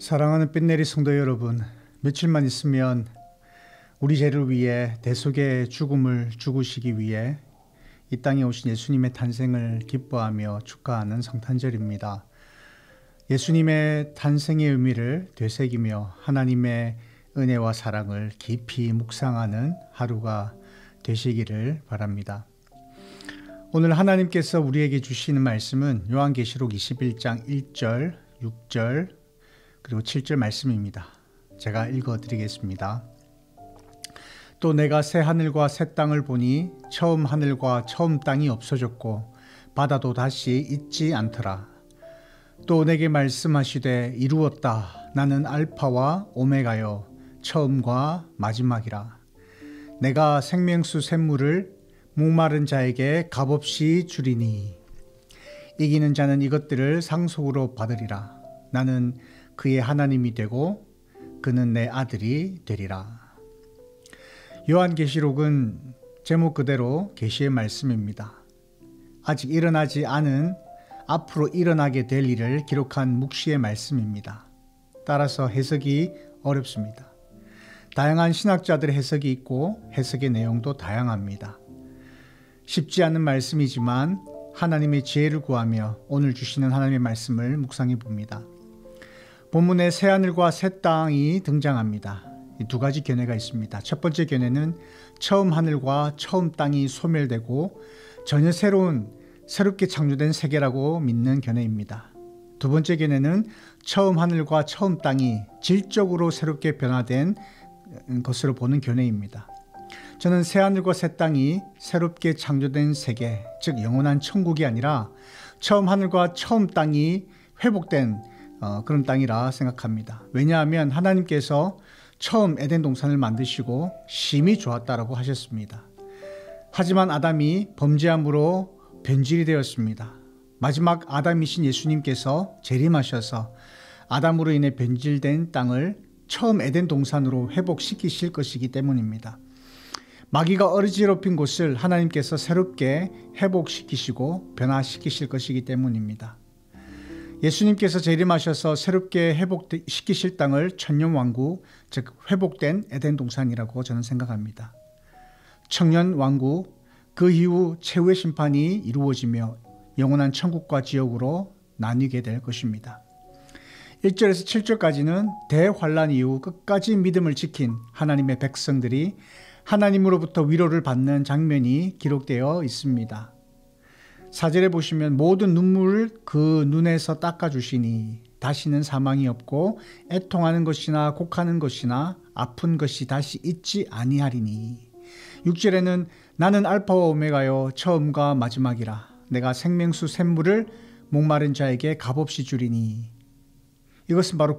사랑하는 빛내리 성도 여러분, 며칠만 있으면 우리 죄를 위해 대속의 죽음을 죽으시기 위해 이 땅에 오신 예수님의 탄생을 기뻐하며 축하하는 성탄절입니다. 예수님의 탄생의 의미를 되새기며 하나님의 은혜와 사랑을 깊이 묵상하는 하루가 되시기를 바랍니다. 오늘 하나님께서 우리에게 주시는 말씀은 요한계시록 21장 1절, 6절, 그리고 7절 말씀입니다. 제가 읽어드리겠습니다. 또 내가 새 하늘과 새 땅을 보니 처음 하늘과 처음 땅이 없어졌고 바다도 다시 있지 않더라. 또 내게 말씀하시되 이루었다. 나는 알파와 오메가요 처음과 마지막이라. 내가 생명수 샘물을 목마른 자에게 값없이 주리니 이기는 자는 이것들을 상속으로 받으리라. 나는 그의 하나님이 되고 그는 내 아들이 되리라. 요한계시록은 제목 그대로 계시의 말씀입니다. 아직 일어나지 않은 앞으로 일어나게 될 일을 기록한 묵시의 말씀입니다. 따라서 해석이 어렵습니다. 다양한 신학자들의 해석이 있고 해석의 내용도 다양합니다. 쉽지 않은 말씀이지만 하나님의 지혜를 구하며 오늘 주시는 하나님의 말씀을 묵상해 봅니다. 본문에 새하늘과 새 땅이 등장합니다. 이 두 가지 견해가 있습니다. 첫 번째 견해는 처음 하늘과 처음 땅이 소멸되고 전혀 새롭게 창조된 세계라고 믿는 견해입니다. 두 번째 견해는 처음 하늘과 처음 땅이 질적으로 새롭게 변화된 것으로 보는 견해입니다. 저는 새하늘과 새 땅이 새롭게 창조된 세계, 즉 영원한 천국이 아니라 처음 하늘과 처음 땅이 회복된 그런 땅이라 생각합니다. 왜냐하면 하나님께서 처음 에덴 동산을 만드시고 심히 좋았다라고 하셨습니다. 하지만 아담이 범죄함으로 변질이 되었습니다. 마지막 아담이신 예수님께서 재림하셔서 아담으로 인해 변질된 땅을 처음 에덴 동산으로 회복시키실 것이기 때문입니다. 마귀가 어지럽힌 곳을 하나님께서 새롭게 회복시키시고 변화시키실 것이기 때문입니다. 예수님께서 재림하셔서 새롭게 회복시키실 땅을 천년왕국, 즉 회복된 에덴 동산이라고 저는 생각합니다. 천년왕국, 그 이후 최후의 심판이 이루어지며 영원한 천국과 지옥으로 나뉘게 될 것입니다. 1절에서 7절까지는 대환란 이후 끝까지 믿음을 지킨 하나님의 백성들이 하나님으로부터 위로를 받는 장면이 기록되어 있습니다. 4절에 보시면 모든 눈물을 그 눈에서 닦아주시니 다시는 사망이 없고 애통하는 것이나 곡하는 것이나 아픈 것이 다시 있지 아니하리니. 6절에는 나는 알파와 오메가요 처음과 마지막이라. 내가 생명수 샘물을 목마른 자에게 값없이 주리니. 이것은 바로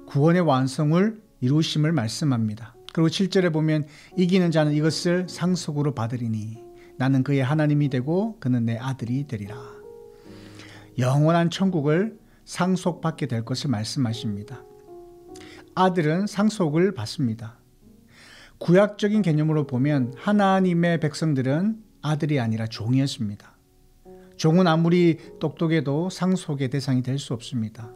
구원의 완성을 이루심을 말씀합니다. 그리고 7절에 보면 이기는 자는 이것을 상속으로 받으리니 나는 그의 하나님이 되고 그는 내 아들이 되리라. 영원한 천국을 상속받게 될 것을 말씀하십니다. 아들은 상속을 받습니다. 구약적인 개념으로 보면 하나님의 백성들은 아들이 아니라 종이었습니다. 종은 아무리 똑똑해도 상속의 대상이 될 수 없습니다.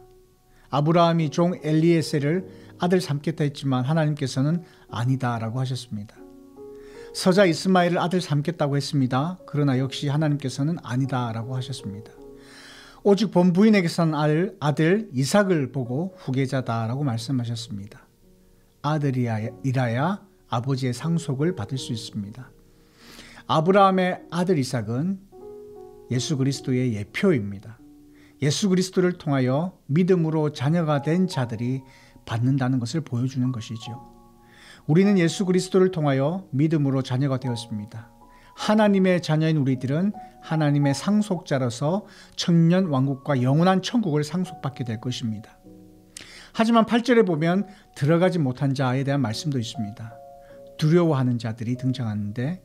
아브라함이 종 엘리에셀을 아들 삼겠다 했지만 하나님께서는 아니다라고 하셨습니다. 서자 이스마엘을 아들 삼겠다고 했습니다. 그러나 역시 하나님께서는 아니다라고 하셨습니다. 오직 본부인에게서 난 아들 이삭을 보고 후계자다라고 말씀하셨습니다. 아들이라야 아버지의 상속을 받을 수 있습니다. 아브라함의 아들 이삭은 예수 그리스도의 예표입니다. 예수 그리스도를 통하여 믿음으로 자녀가 된 자들이 받는다는 것을 보여주는 것이죠. 우리는 예수 그리스도를 통하여 믿음으로 자녀가 되었습니다. 하나님의 자녀인 우리들은 하나님의 상속자로서 천년 왕국과 영원한 천국을 상속받게 될 것입니다. 하지만 8절에 보면 들어가지 못한 자에 대한 말씀도 있습니다. 두려워하는 자들이 등장하는데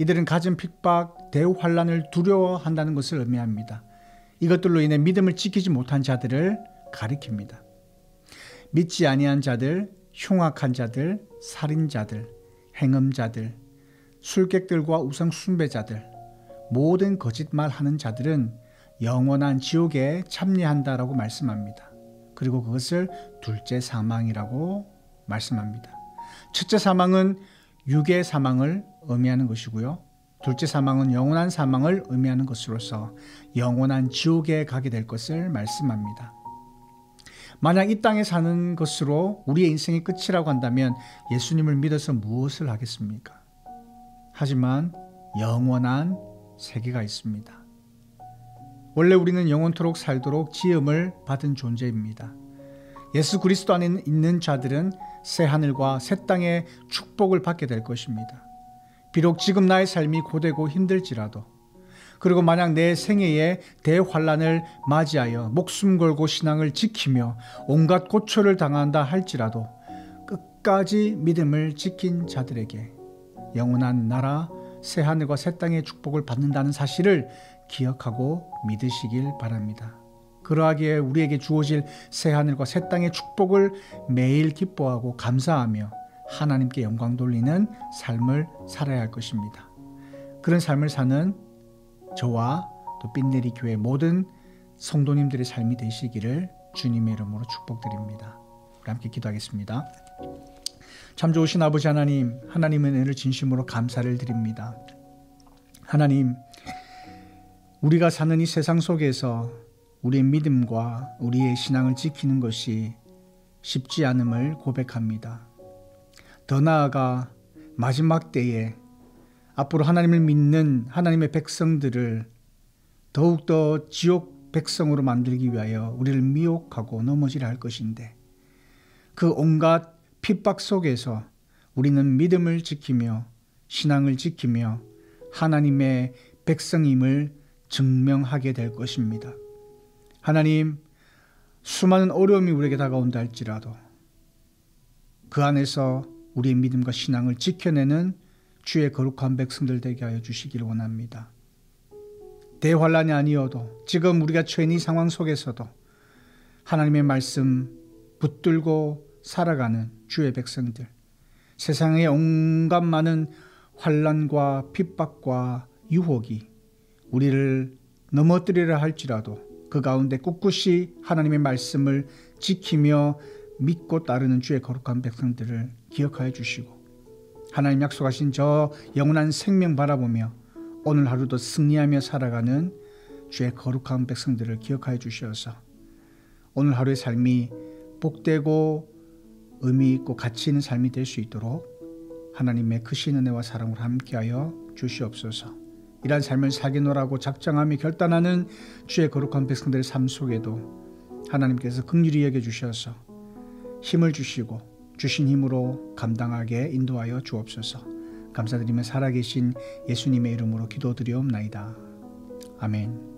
이들은 가진 핍박, 대환란을 두려워한다는 것을 의미합니다. 이것들로 인해 믿음을 지키지 못한 자들을 가리킵니다. 믿지 아니한 자들, 흉악한 자들, 살인자들, 행음자들, 술객들과 우상 숭배자들, 모든 거짓말하는 자들은 영원한 지옥에 참여한다라고 말씀합니다. 그리고 그것을 둘째 사망이라고 말씀합니다. 첫째 사망은 육의 사망을 의미하는 것이고요. 둘째 사망은 영원한 사망을 의미하는 것으로서 영원한 지옥에 가게 될 것을 말씀합니다. 만약 이 땅에 사는 것으로 우리의 인생이 끝이라고 한다면 예수님을 믿어서 무엇을 하겠습니까? 하지만 영원한 세계가 있습니다. 원래 우리는 영원토록 살도록 지음을 받은 존재입니다. 예수 그리스도 안에 있는 자들은 새 하늘과 새 땅의 축복을 받게 될 것입니다. 비록 지금 나의 삶이 고되고 힘들지라도, 그리고 만약 내 생애에 대환란을 맞이하여 목숨 걸고 신앙을 지키며 온갖 고초를 당한다 할지라도 끝까지 믿음을 지킨 자들에게 영원한 나라 새 하늘과 새 땅의 축복을 받는다는 사실을 기억하고 믿으시길 바랍니다. 그러하기에 우리에게 주어질 새 하늘과 새 땅의 축복을 매일 기뻐하고 감사하며 하나님께 영광 돌리는 삶을 살아야 할 것입니다. 그런 삶을 사는 저와 또 삔내리 교회 모든 성도님들의 삶이 되시기를 주님의 이름으로 축복드립니다. 우리 함께 기도하겠습니다. 참 좋으신 아버지 하나님, 하나님의 은혜를 진심으로 감사를 드립니다. 하나님, 우리가 사는 이 세상 속에서 우리의 믿음과 우리의 신앙을 지키는 것이 쉽지 않음을 고백합니다. 더 나아가 마지막 때에 앞으로 하나님을 믿는 하나님의 백성들을 더욱더 지옥 백성으로 만들기 위하여 우리를 미혹하고 넘어지려 할 것인데, 그 온갖 핍박 속에서 우리는 믿음을 지키며 신앙을 지키며 하나님의 백성임을 증명하게 될 것입니다. 하나님, 수많은 어려움이 우리에게 다가온다 할지라도 그 안에서 우리의 믿음과 신앙을 지켜내는 주의 거룩한 백성들 되게 하여 주시기를 원합니다. 대환란이 아니어도 지금 우리가 처해 있는 이 상황 속에서도 하나님의 말씀 붙들고 살아가는 주의 백성들, 세상의 온갖 많은 환란과 핍박과 유혹이 우리를 넘어뜨리려 할지라도 그 가운데 꿋꿋이 하나님의 말씀을 지키며 믿고 따르는 주의 거룩한 백성들을 기억하여 주시고, 하나님 약속하신 저 영원한 생명 바라보며 오늘 하루도 승리하며 살아가는 주의 거룩한 백성들을 기억하여 주셔서 오늘 하루의 삶이 복되고 의미 있고 가치 있는 삶이 될 수 있도록 하나님의 크신 은혜와 사랑으로 함께하여 주시옵소서. 이러한 삶을 살게노라고 작정하며 결단하는 주의 거룩한 백성들의 삶 속에도 하나님께서 긍휼히 여겨주셔서 힘을 주시고 주신 힘으로 감당하게 인도하여 주옵소서. 감사드리며 살아계신 예수님의 이름으로 기도드리옵나이다. 아멘.